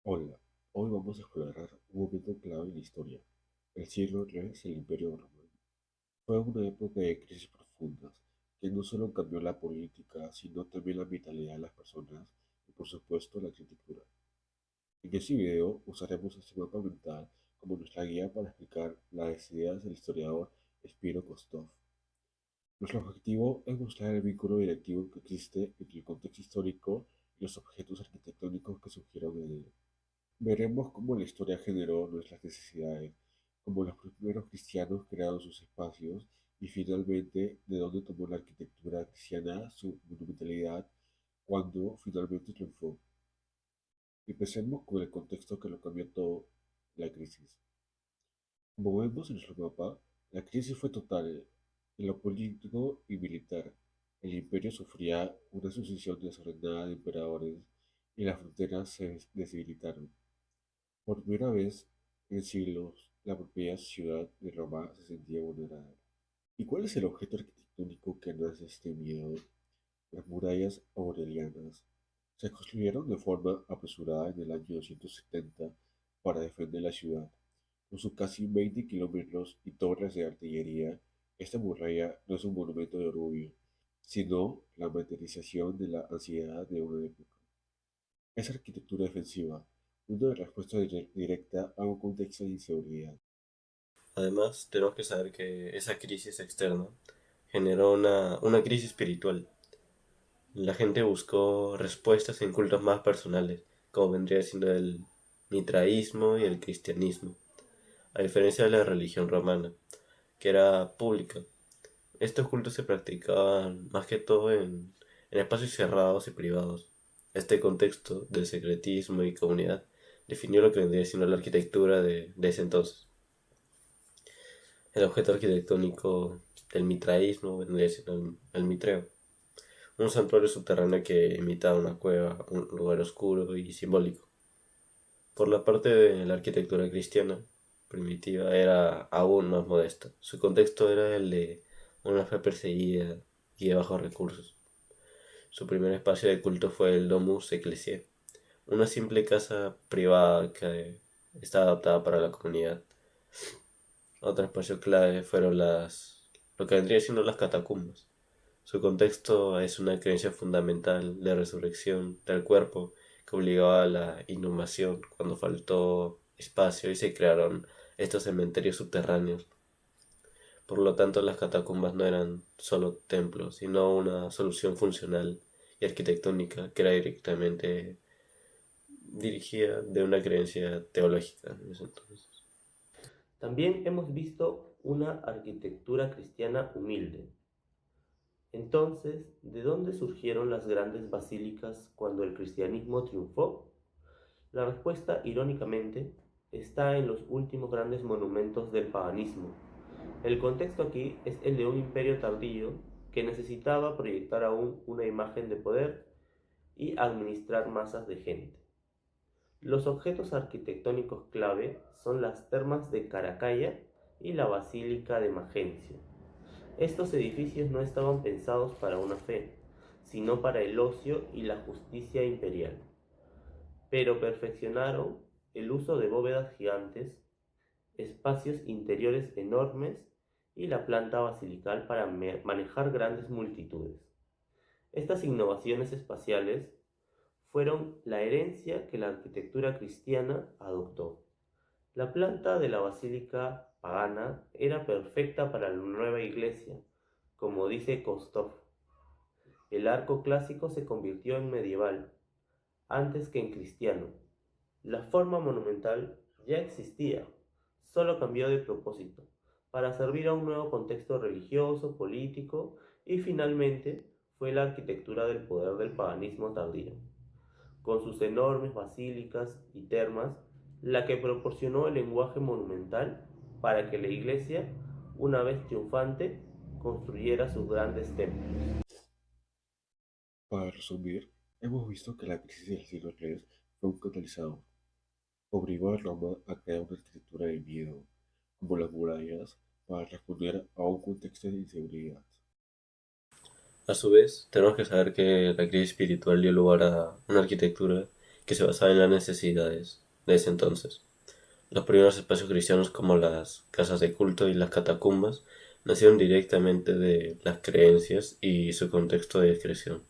Hola, hoy vamos a explorar un momento clave en la historia, el siglo III del Imperio Romano. Fue una época de crisis profundas que no solo cambió la política, sino también la mentalidad de las personas y por supuesto la arquitectura. En este video usaremos este mapa mental como nuestra guía para explicar las ideas del historiador Spiro Kostov. Nuestro objetivo es mostrar el vínculo directivo que existe entre el contexto histórico y los objetos arquitectónicos que surgieron en él. Veremos cómo la historia generó nuestras necesidades, cómo los primeros cristianos crearon sus espacios y finalmente de dónde tomó la arquitectura cristiana su monumentalidad cuando finalmente triunfó. Empecemos con el contexto que lo cambió todo, la crisis. Como vemos en nuestro mapa, la crisis fue total en lo político y militar. El imperio sufría una sucesión desordenada de emperadores y las fronteras se debilitaron. Por primera vez en siglos, la propia ciudad de Roma se sentía vulnerada. ¿Y cuál es el objeto arquitectónico que nace este miedo? Las murallas aurelianas se construyeron de forma apresurada en el año 270 para defender la ciudad. Con sus casi 20 kilómetros y torres de artillería, esta muralla no es un monumento de orgullo, sino la materialización de la ansiedad de una época. Es arquitectura defensiva, una respuesta directa a un contexto de inseguridad. Además, tenemos que saber que esa crisis externa generó una crisis espiritual. La gente buscó respuestas en cultos más personales, como vendría siendo el mitraísmo y el cristianismo, a diferencia de la religión romana, que era pública. Estos cultos se practicaban más que todo en espacios cerrados y privados. Este contexto del secretismo y comunidad definió lo que vendría siendo la arquitectura de ese entonces. El objeto arquitectónico del mitraísmo vendría siendo el mitreo, un santuario subterráneo que imita una cueva, un lugar oscuro y simbólico. Por la parte de la arquitectura cristiana primitiva era aún más modesta. Su contexto era el de una fe perseguida y de bajos recursos. Su primer espacio de culto fue el Domus Ecclesiae, una simple casa privada que estaba adaptada para la comunidad. Otro espacio clave fueron lo que vendría siendo las catacumbas. Su contexto es una creencia fundamental de resurrección del cuerpo que obligaba a la inhumación cuando faltó espacio y se crearon estos cementerios subterráneos. Por lo tanto, las catacumbas no eran solo templos, sino una solución funcional y arquitectónica que era directamente dirigida de una creencia teológica en ese entonces. También hemos visto una arquitectura cristiana humilde. Entonces, ¿de dónde surgieron las grandes basílicas cuando el cristianismo triunfó? La respuesta, irónicamente, está en los últimos grandes monumentos del paganismo. El contexto aquí es el de un imperio tardío que necesitaba proyectar aún una imagen de poder y administrar masas de gente. Los objetos arquitectónicos clave son las termas de Caracalla y la Basílica de Magencio. Estos edificios no estaban pensados para una fe, sino para el ocio y la justicia imperial, pero perfeccionaron el uso de bóvedas gigantes, espacios interiores enormes y la planta basilical para manejar grandes multitudes. Estas innovaciones espaciales fueron la herencia que la arquitectura cristiana adoptó. La planta de la basílica pagana era perfecta para la nueva iglesia, como dice Kostov. El arco clásico se convirtió en medieval, antes que en cristiano. La forma monumental ya existía, solo cambió de propósito, para servir a un nuevo contexto religioso, político y finalmente fue la arquitectura del poder del paganismo tardío, con sus enormes basílicas y termas, la que proporcionó el lenguaje monumental para que la iglesia, una vez triunfante, construyera sus grandes templos. Para resumir, hemos visto que la crisis del siglo III fue un catalizador. Obligó a Roma a crear una arquitectura de miedo, como las murallas, para responder a un contexto de inseguridad. A su vez, tenemos que saber que la crisis espiritual dio lugar a una arquitectura que se basaba en las necesidades de ese entonces. Los primeros espacios cristianos como las casas de culto y las catacumbas nacieron directamente de las creencias y su contexto de discreción.